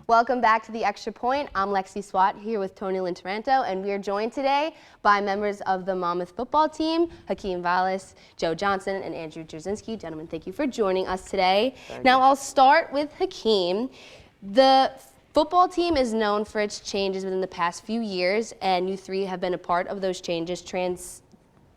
Welcome back to The Extra Point. I'm Lexi Swat here with Tony Lintaranto, and we are joined today by members of the Monmouth football team, Hakeem Vallis, Joe Johnson, and Andrew Jarzynski. Gentlemen, thank you for joining us today. Now, I'll start with Hakeem. The football team is known for its changes within the past few years, and you three have been a part of those changes,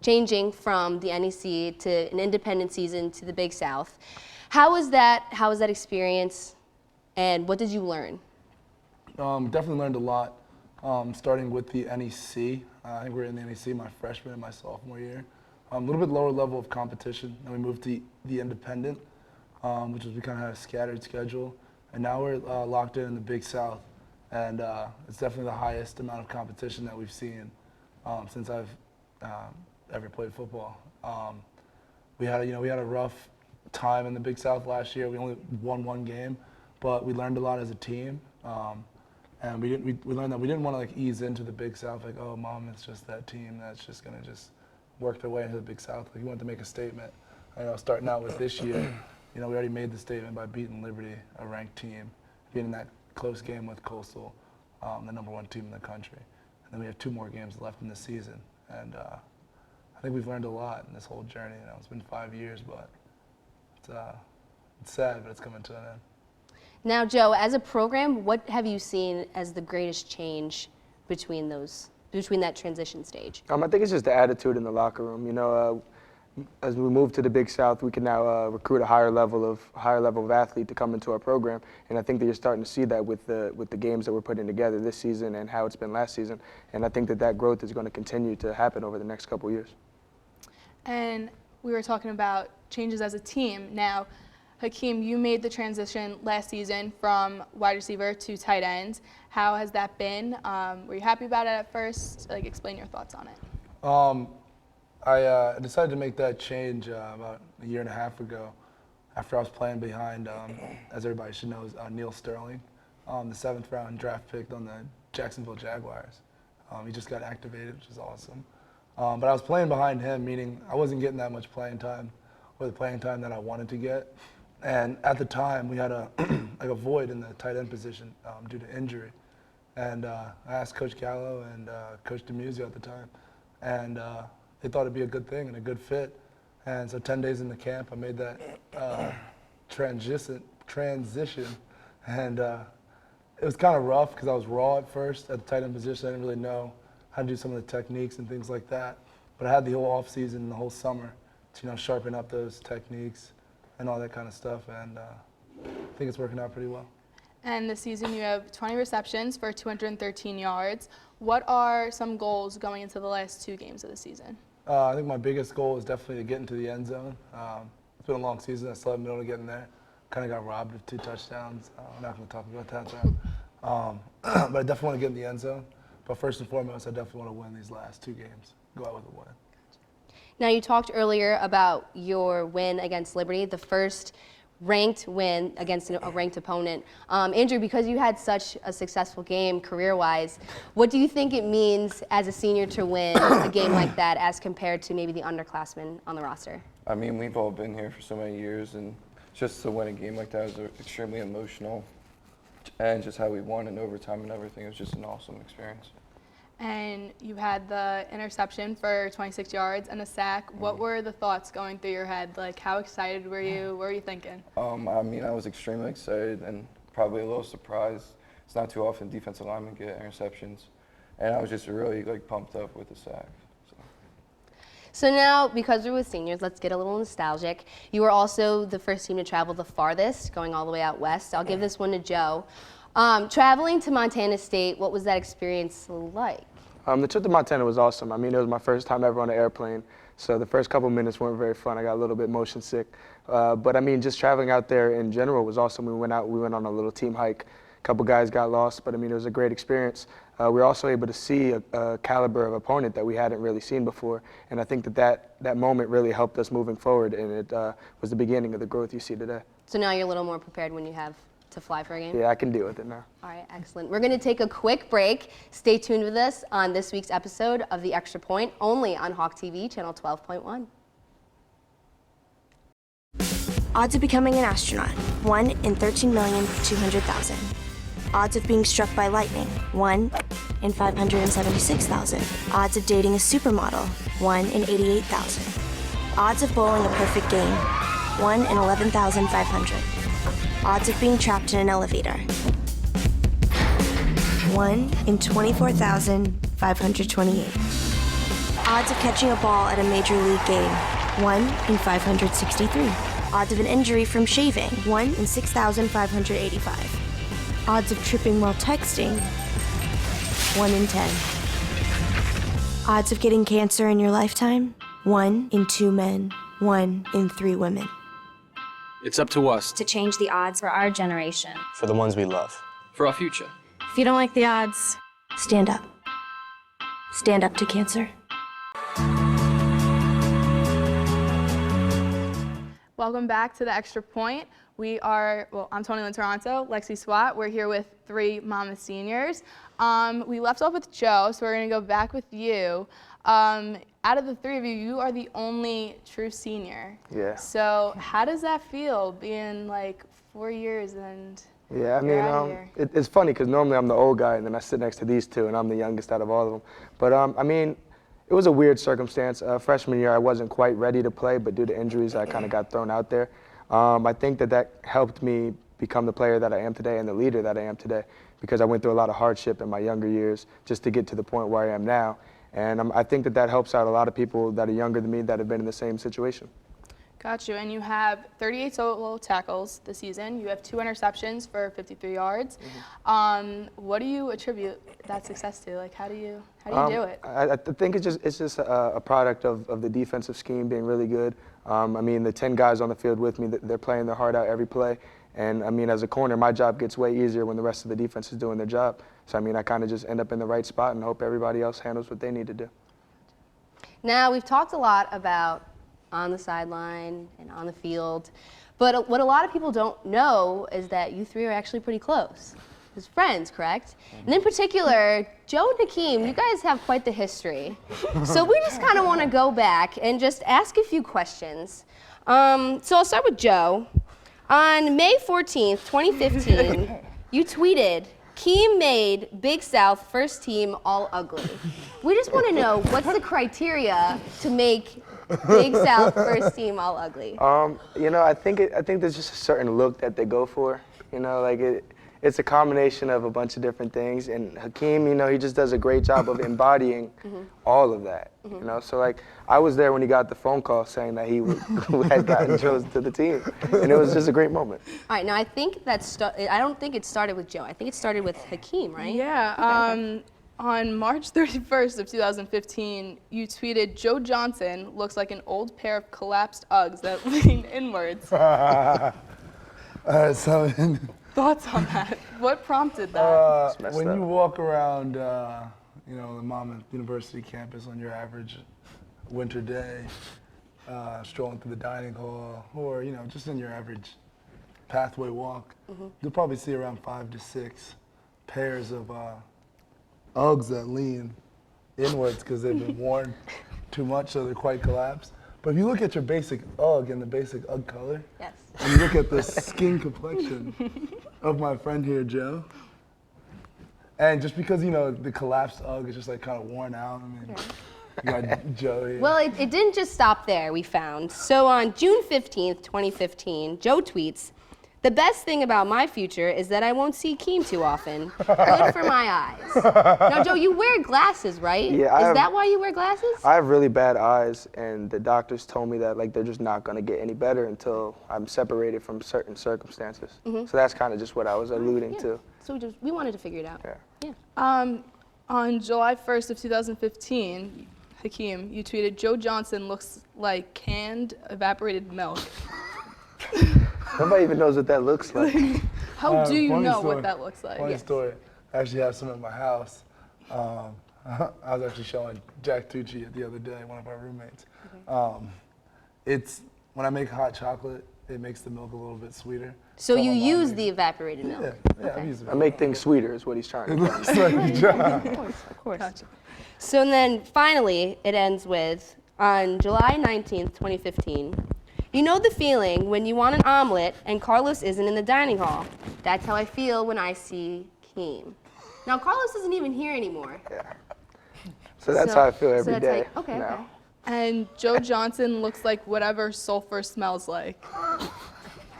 changing from the NEC to an independent season to the Big South. How was that experience? And what did you learn? Definitely learned a lot, starting with the NEC. I think we were in the NEC my freshman and my sophomore year. A little bit lower level of competition. Then we moved to the independent, which was we kind of had a scattered schedule. And now we're locked in the Big South. And it's definitely the highest amount of competition that we've seen since I've ever played football. We had a rough time in the Big South last year. We only won one game. But we learned a lot as a team, and we learned that we didn't want to ease into the Big South, like, oh, Mom, it's just that team that's just going to work their way into the Big South. Like, we wanted to make a statement. Starting out with this year, we already made the statement by beating Liberty, a ranked team, being in that close game with Coastal, the #1 team in the country. And then we have 2 more games left in the season, and I think we've learned a lot in this whole journey. It's been 5 years, but it's sad, but it's coming to an end. Now, Joe, as a program, what have you seen as the greatest change between that transition stage? I think it's just the attitude in the locker room. As we move to the Big South, we can now recruit a higher level of athlete to come into our program, and I think that you're starting to see that with the games that we're putting together this season and how it's been last season. And I think that growth is going to continue to happen over the next couple of years. And we were talking about changes as a team. Now, Hakeem, you made the transition last season from wide receiver to tight end. How has that been? Were you happy about it at first? Explain your thoughts on it. I decided to make that change about a year and a half ago after I was playing behind, as everybody should know, Neil Sterling, the 7th round draft pick on the Jacksonville Jaguars. He just got activated, which is awesome. But I was playing behind him, meaning I wasn't getting that much playing time, or the playing time that I wanted to get. And at the time, we had a void in the tight end position due to injury. And I asked Coach Gallo and Coach DeMuzio at the time, and they thought it'd be a good thing and a good fit. And so 10 days in the camp, I made that transition, and it was kind of rough because I was raw at first at the tight end position. I didn't really know how to do some of the techniques and things like that. But I had the whole off season and the whole summer to sharpen up those techniques and all that kind of stuff, and I think it's working out pretty well. And this season you have 20 receptions for 213 yards. What are some goals going into the last 2 games of the season? I think my biggest goal is definitely to get into the end zone. It's been a long season. I still haven't been able to get in there. Kind of got robbed of 2 touchdowns. I'm not going to talk about that though. But I definitely want to get in the end zone. But first and foremost, I definitely want to win these last 2 games, go out with a win. Now, you talked earlier about your win against Liberty, the first ranked win against a ranked opponent. Andrew, because you had such a successful game career-wise, what do you think it means as a senior to win a game like that as compared to maybe the underclassmen on the roster? I mean, we've all been here for so many years, and just to win a game like that was extremely emotional. And just how we won in overtime and everything, it was just an awesome experience. And you had the interception for 26 yards and a sack. What were the thoughts going through your head? How excited were you? What were you thinking? I mean, I was extremely excited and probably a little surprised. It's not too often defensive linemen get interceptions. And I was just really pumped up with the sack. So now, because we're with seniors, let's get a little nostalgic. You were also the first team to travel the farthest, going all the way out west. I'll give this one to Joe. Traveling to Montana State, what was that experience like? The trip to Montana was awesome. I mean, it was my first time ever on an airplane, so the first couple minutes weren't very fun. I got a little bit motion sick. But I mean, just traveling out there in general was awesome. We went on a little team hike. A couple guys got lost, but I mean, it was a great experience. We were also able to see a caliber of opponent that we hadn't really seen before, and I think that moment really helped us moving forward, and it was the beginning of the growth you see today. So now you're a little more prepared when you have to fly for a game? Yeah, I can deal with it now. All right, excellent. We're going to take a quick break. Stay tuned with us on this week's episode of The Extra Point, only on Hawk TV, channel 12.1. Odds of becoming an astronaut, 1 in 13,200,000. Odds of being struck by lightning, 1 in 576,000. Odds of dating a supermodel, 1 in 88,000. Odds of bowling a perfect game, 1 in 11,500. Odds of being trapped in an elevator, 1 in 24,528. Odds of catching a ball at a major league game, 1 in 563. Odds of an injury from shaving, 1 in 6,585. Odds of tripping while texting, 1 in 10. Odds of getting cancer in your lifetime, 1 in 2 men, 1 in 3 women. It's up to us. To change the odds for our generation. For the ones we love. For our future. If you don't like the odds, Stand up. Stand up to cancer. Welcome back to the Extra Point. I'm Tony Lynn Toronto, Lexi Swat. We're here with 3 Monmouth seniors. We left off with Joe, so we're going to go back with you. Out of the 3 of you, you are the only true senior. Yeah. So how does that feel, being like 4 years and Yeah, I you're outta mean, here? it's funny because normally I'm the old guy and then I sit next to these 2 and I'm the youngest out of all of them. But I mean, it was a weird circumstance. Freshman year, I wasn't quite ready to play, but due to injuries, I kind of got thrown out there. I think that helped me become the player that I am today and the leader that I am today, because I went through a lot of hardship in my younger years just to get to the point where I am now. And I think that helps out a lot of people that are younger than me that have been in the same situation. Got you. And you have 38 solo tackles this season. You have 2 interceptions for 53 yards. What do you attribute that success to? Like, how do you do it? I think it's just a product of the defensive scheme being really good. I mean, the 10 guys on the field with me, they're playing their heart out every play. And I mean, as a corner, my job gets way easier when the rest of the defense is doing their job. So I mean, I kind of just end up in the right spot and hope everybody else handles what they need to do. Now, we've talked a lot about on the sideline and on the field, but what a lot of people don't know is that you 3 are actually pretty close. As friends, correct? And in particular, Joe and Hakeem, you guys have quite the history. So we just kind of want to go back and just ask a few questions. So I'll start with Joe. On May 14th, 2015, you tweeted, "Keem made Big South first team all ugly." We just want to know, what's the criteria to make Big South first team all ugly? You know, I think there's just a certain look that they go for. You know, like it's a combination of a bunch of different things. And Hakeem, you know, he just does a great job of embodying all of that. You know, so like I was there when he got the phone call saying that he had gotten chosen to the team, and it was just a great moment. All right, now I think I don't think it started with Joe. I think it started with Hakeem, right? Yeah. On March 31st of 2015, you tweeted, "Joe Johnson looks like an old pair of collapsed Uggs that lean inwards." So Thoughts on that? What prompted that? when you walk around, you know, the Monmouth University campus on your average winter day, strolling through the dining hall, or you know, just in your average pathway walk, you'll probably see around 5 to 6 pairs of Uggs that lean inwards because they've been worn too much, so they're quite collapsed. But if you look at your basic Ugg and the basic Ugg color, Yes. and you look at the skin complexion of my friend here, Joe, and just because, you know, the collapsed Ugg is just like kind of worn out, I mean, you got Joe here. Well, it didn't just stop there, we found. So on June 15th, 2015, Joe tweets, "The best thing about my future is that I won't see Keem too often. Good for my eyes." Now, Joe, you wear glasses, right? Yeah, Is that why you wear glasses? I have really bad eyes, and the doctors told me that like they're just not gonna get any better until I'm separated from certain circumstances. So that's kind of just what I was alluding to. So we wanted to figure it out. Yeah. On July 1st of 2015, Hakeem, you tweeted, "Joe Johnson looks like canned evaporated milk." Nobody even knows what that looks like. How do you funny know story. what that looks like? Funny story. I actually have some at my house. I was actually showing Jack Tucci the other day, one of our roommates. It's when I make hot chocolate, it makes the milk a little bit sweeter. So you my mom use makes the evaporated milk? Yeah, I've used it. I make things sweeter is what he's trying to do. Looks like a job. Of course. Gotcha. So then finally, it ends with, on July 19th, 2015, "You know the feeling when you want an omelet and Carlos isn't in the dining hall. That's how I feel when I see team. Now, Carlos isn't even here anymore. So that's how I feel so every that's day. okay, now. okay. And Joe Johnson looks like whatever sulfur smells like.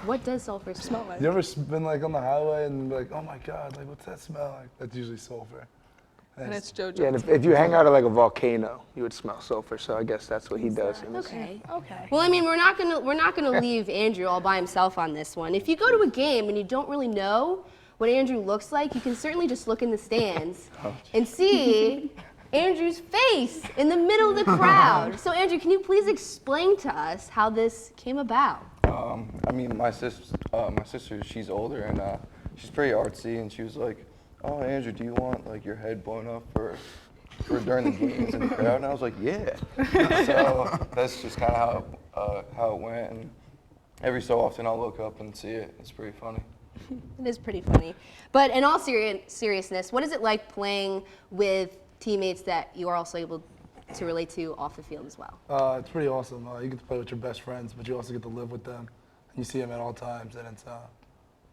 What does sulfur smell like? You ever been like on the highway and be like, oh my God, like what's that smell like? That's usually sulfur. And it's Joe Yeah, and Johnson. if you hang out at like a volcano, you would smell sulfur. So I guess that's what he does. Okay. Okay. Well, I mean, we're not gonna leave Andrew all by himself on this one. If you go to a game and you don't really know what Andrew looks like, you can certainly just look in the stands and see Andrew's face in the middle of the crowd. So, Andrew, can you please explain to us how this came about? I mean, my sister, she's older and she's pretty artsy, and she was like, "Oh, Andrew, do you want like your head blown up for during the games in the crowd?" And I was like, "Yeah." So that's just kind of how it went. And every so often, I'll look up and see it. It's pretty funny. It is pretty funny. But in all seriousness, what is it like playing with teammates that you are also able to relate to off the field as well? It's pretty awesome. You get to play with your best friends, but you also get to live with them, and you see them at all times, and it's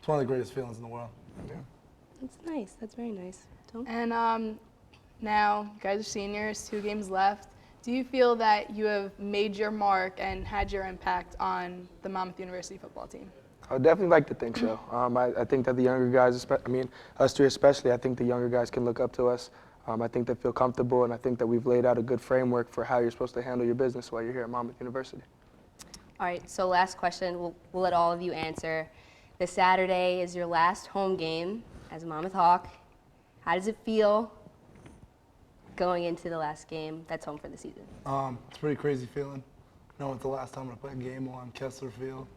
one of the greatest feelings in the world. Yeah. That's nice. That's very nice. Tone? And now, you guys are seniors, 2 games left. Do you feel that you have made your mark and had your impact on the Monmouth University football team? I would definitely like to think so. I think that the younger guys, us three especially, I think the younger guys can look up to us. I think they feel comfortable, and I think that we've laid out a good framework for how you're supposed to handle your business while you're here at Monmouth University. All right, so last question. We'll let all of you answer. This Saturday is your last home game as a Monmouth Hawk. How does it feel going into the last game that's home for the season? It's a pretty crazy feeling. Knowing it's the last time I'm gonna play a game on Kessler Field.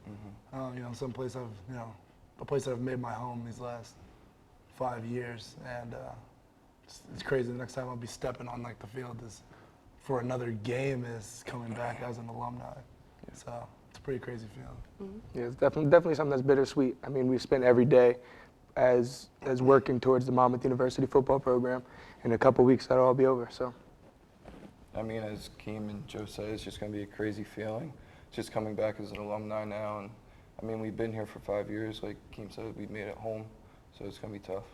Someplace a place that I've made my home these last 5 years, and it's crazy. The next time I'll be stepping on like the field is for another game is coming back as an alumni. So it's a pretty crazy feeling. Yeah, it's definitely something that's bittersweet. I mean, we've spent every day as working towards the Monmouth University football program. In a couple weeks, that'll all be over. So. I mean, as Keem and Joe said, it's just going to be a crazy feeling. Just coming back as an alumni now, and I mean, we've been here for 5 years. Like Keem said, we've made it home, so it's going to be tough.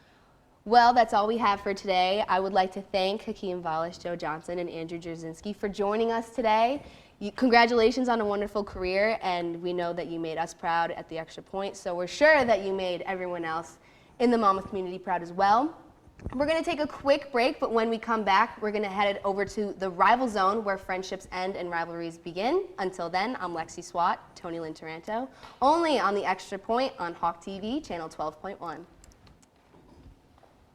Well, that's all we have for today. I would like to thank Hakeem Vallis, Joe Johnson, and Andrew Jerzinski for joining us today. Congratulations on a wonderful career, and we know that you made us proud at the Extra Point, so we're sure that you made everyone else in the Monmouth community proud as well. We're going to take a quick break, but when we come back, we're going to head over to the Rival Zone where friendships end and rivalries begin. Until then, I'm Lexi Swat, Tony Lynn Taranto, only on the Extra Point on Hawk TV, channel 12.1.